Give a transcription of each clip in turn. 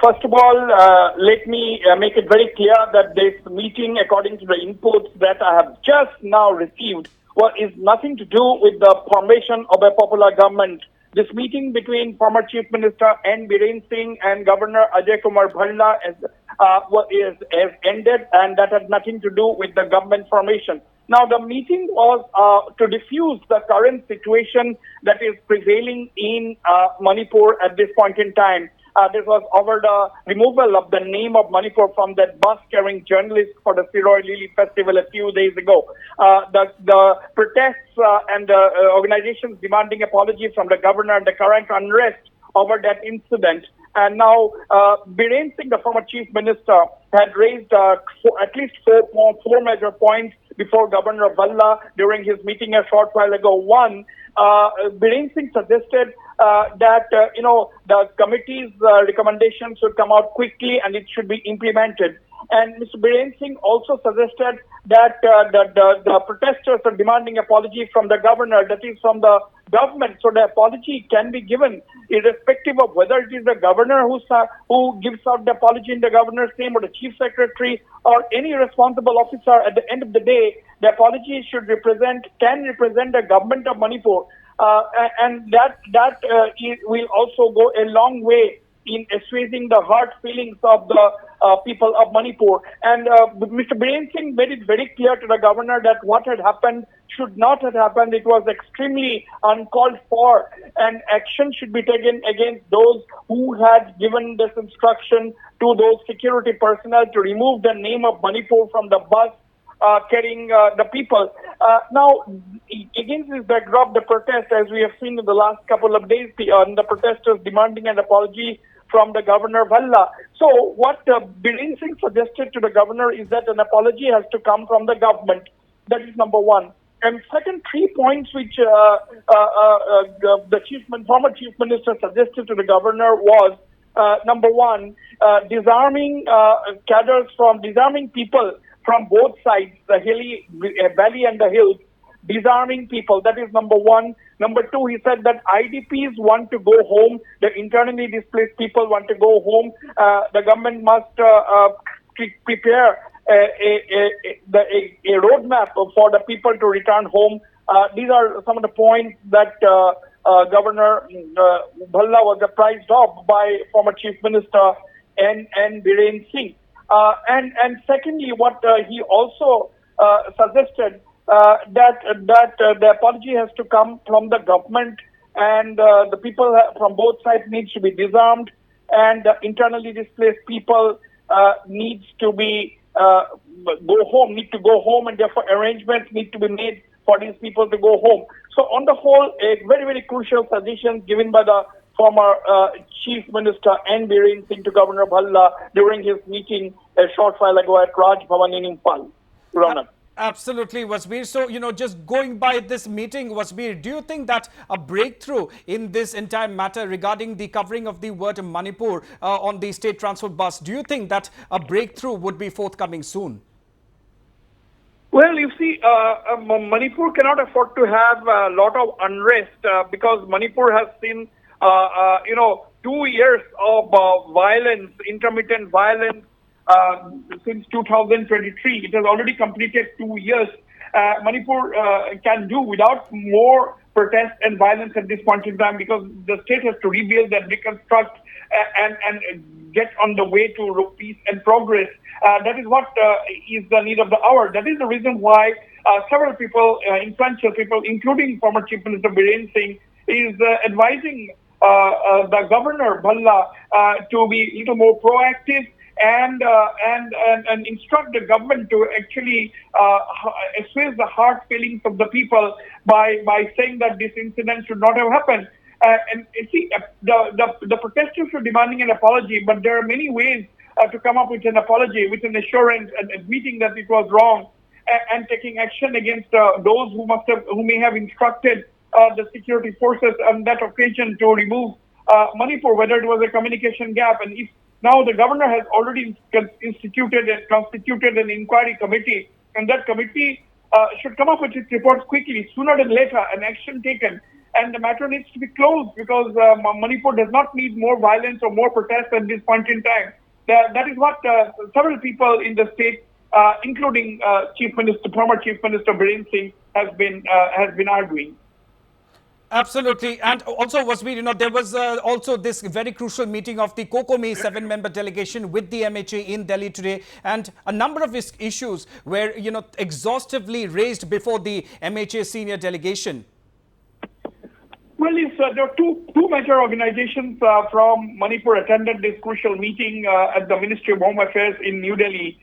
First of all, let me make it very clear that this meeting, according to the inputs that I have just now received, is nothing to do with the formation of a popular government. This meeting between former Chief Minister N. Biren Singh and Governor Ajay Kumar Bhalla has ended, and that had nothing to do with the government formation. Now, the meeting was to diffuse the current situation that is prevailing in Manipur at this point in time. This was over the removal of the name of Manipur from that bus carrying journalists for the Siroi Lily Festival a few days ago. The protests and the organizations demanding apology from the governor and the current unrest over that incident. And now, Biren Singh, the former chief minister, had raised at least four major points before Governor Bhalla during his meeting a short while ago. One, Biren Singh suggested that the committee's recommendations should come out quickly and it should be implemented. And Mr. Biren Singh also suggested that the protesters are demanding apology from the governor, that is from the government. So the apology can be given irrespective of whether it is the governor who gives out the apology in the governor's name or the chief secretary or any responsible officer. At the end of the day, the apology can represent the government of Manipur. And that will also go a long way in assuaging the hurt feelings of the people of Manipur. And Mr. Biren Singh made it very clear to the governor that what had happened should not have happened. It was extremely uncalled for, and action should be taken against those who had given this instruction to those security personnel to remove the name of Manipur from the bus carrying the people. Now, against this backdrop, the protest, as we have seen in the last couple of days, the protesters demanding an apology from the Governor Bhalla. So what Biren Singh suggested to the governor is that an apology has to come from the government. That is number one. And second, 3 points which the former chief minister suggested to the governor was, number one, disarming people from both sides, the hilly valley and the hills, disarming people. That is number one. Number two, he said that IDPs want to go home. The internally displaced people want to go home. The government must prepare a roadmap for the people to return home. These are some of the points that Governor Bhalla was apprised of by former Chief Minister N. Biren Singh. And secondly, what he also suggested that the apology has to come from the government, and the people from both sides needs to be disarmed, and the internally displaced people needs to go home, and therefore arrangements need to be made for these people to go home. So on the whole, a very, very crucial suggestion given by the former Chief Minister N. Biren Singh to Governor Bhalla during his meeting a short while ago at Raj Bhavan in Impal. Ronak. Absolutely, Wasbir. So, just going by this meeting, Wasbir, do you think that a breakthrough in this entire matter regarding the covering of the word Manipur on the state transport bus, do you think that a breakthrough would be forthcoming soon? Well, you see, Manipur cannot afford to have a lot of unrest because Manipur has seen, 2 years of violence, intermittent violence, since 2023. It has already completed 2 years. Manipur can do without more protest and violence at this point in time because the state has to rebuild and reconstruct and get on the way to peace and progress. That is what is the need of the hour. That is the reason why several people, influential people, including former Chief Minister Biren Singh, is advising the Governor Bhalla to be a little more proactive and instruct the government to actually assuage the heart feelings of the people by saying that this incident should not have happened. And you see, the protesters are demanding an apology, but there are many ways to come up with an apology, with an assurance and admitting that it was wrong, and taking action against those who may have instructed the security forces on that occasion to remove Manipur, whether it was a communication gap. And if now the governor has already constituted an inquiry committee, and that committee should come up with its reports quickly, sooner than later, and action taken. and the matter needs to be closed because Manipur does not need more violence or more protests at this point in time. That is what several people in the state, including former Chief Minister Biren Singh, has been arguing. Absolutely. And also, Wasbir, there was also this very crucial meeting of the COCOMI 7-member delegation with the MHA in Delhi today. And a number of issues were, exhaustively raised before the MHA senior delegation. Well, there are two major organizations from Manipur attended this crucial meeting at the Ministry of Home Affairs in New Delhi.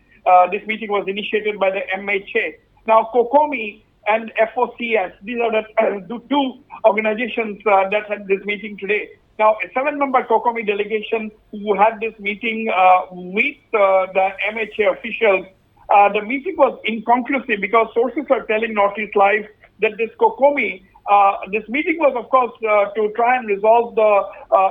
This meeting was initiated by the MHA. Now, COCOMI and FOCS, these are the two organizations that had this meeting today. Now, a 7-member COCOMI delegation who had this meeting with the MHA officials, the meeting was inconclusive because sources are telling Northeast Live that this COCOMI, this meeting was, of course, to try and resolve the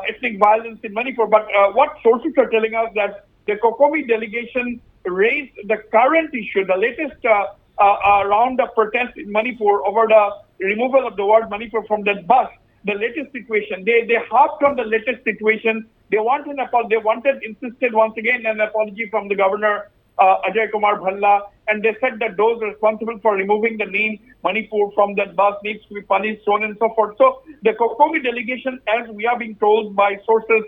ethnic violence in Manipur. But what sources are telling us that the COCOMI delegation raised the current issue, the latest round of protests in Manipur over the removal of the word Manipur from that bus. The latest situation, they harped on the latest situation. They insisted once again an apology from the governor, Ajay Kumar Bhalla, and they said that those responsible for removing the name Manipur from that bus needs to be punished, so on and so forth. So the COCOMI delegation, as we are being told by sources,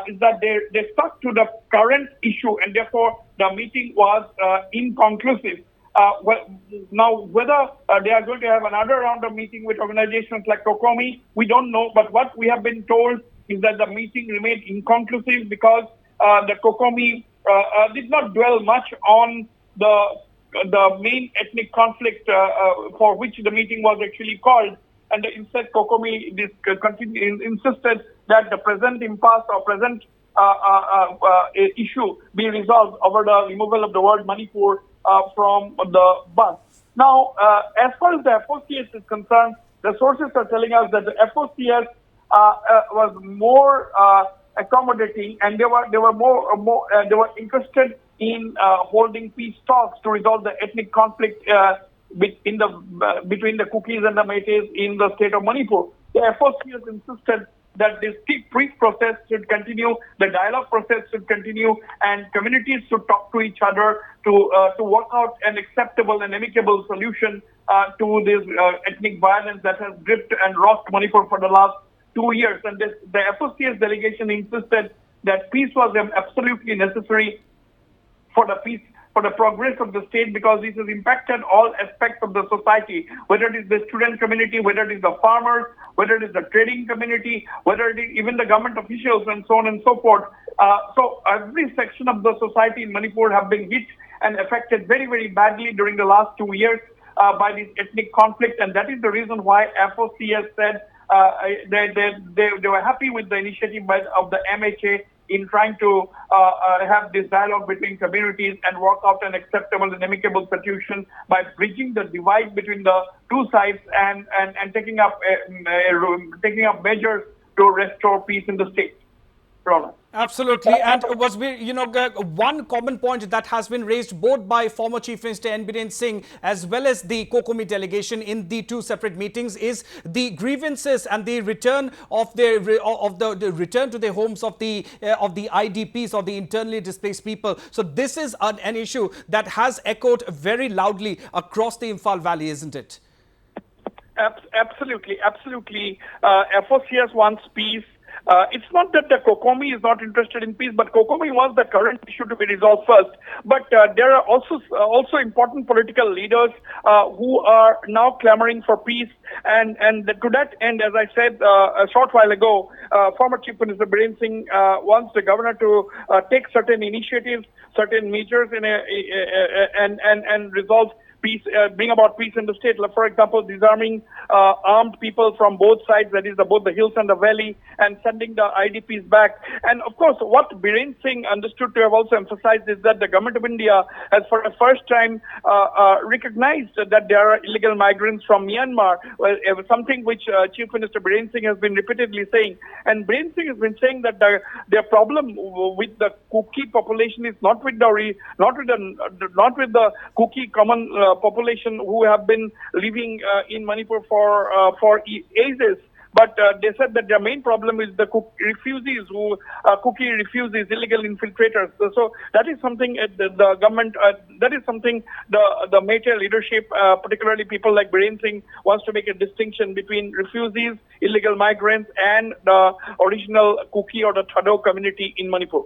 is that they stuck to the current issue, and therefore the meeting was inconclusive. Now, whether they are going to have another round of meeting with organizations like COCOMI, we don't know. But what we have been told is that the meeting remained inconclusive because the COCOMI did not dwell much on the main ethnic conflict for which the meeting was actually called. And instead, COCOMI insisted that the present impasse or present issue be resolved over the removal of the word Manipur from the bus. Now, as far as the FOCS is concerned, the sources are telling us that the FOCS was more accommodating, and they were interested in holding peace talks to resolve the ethnic conflict between the Kukis and the Métis in the state of Manipur. The FOCS insisted that this peace process should continue, the dialogue process should continue, and communities should talk to each other to work out an acceptable and amicable solution to this ethnic violence that has gripped and rocked Manipur for the last 2 years. And the FOCS delegation insisted that peace was absolutely necessary for the progress of the state, because this has impacted all aspects of the society, whether it is the student community, whether it is the farmers, whether it is the trading community, whether it is even the government officials, and so on and so forth. So every section of the society in Manipur have been hit and affected very, very badly during the last 2 years by this ethnic conflict, and that is the reason why FOCS said they were happy with the initiative of the MHA in trying to have this dialogue between communities and work out an acceptable and amicable solution by bridging the divide between the two sides and taking up measures to restore peace in the state. Rona. Absolutely. And one common point that has been raised both by former Chief Minister Biren Singh as well as the COCOMI delegation in the two separate meetings is the grievances and the return of the return to their homes of the IDPs, or the internally displaced people. So this is an issue that has echoed very loudly across the Imphal Valley, isn't it? Absolutely. FOCS wants peace. It's not that the COCOMI is not interested in peace, but COCOMI wants the current issue to be resolved first. But there are also important political leaders who are now clamoring for peace. And to that end, as I said a short while ago, former Chief Minister Biren Singh wants the governor to take certain initiatives, certain measures and resolve peace, bring about peace in the state. Like, for example, disarming armed people from both sides, that is both the hills and the valley, and sending the IDPs back. And of course, what Biren Singh understood to have also emphasized is that the government of India has for the first time recognized that there are illegal migrants from Myanmar, something which Chief Minister Biren Singh has been repeatedly saying. And Biren Singh has been saying that their problem with the Kuki population is not with the Kuki common population who have been living in Manipur for ages, But they said that their main problem is the refugees illegal infiltrators. So that is something the government, that is something the MHA leadership, particularly people like Biren Singh, wants to make a distinction between refugees, illegal migrants, and the original Kuki or the Thado community in Manipur.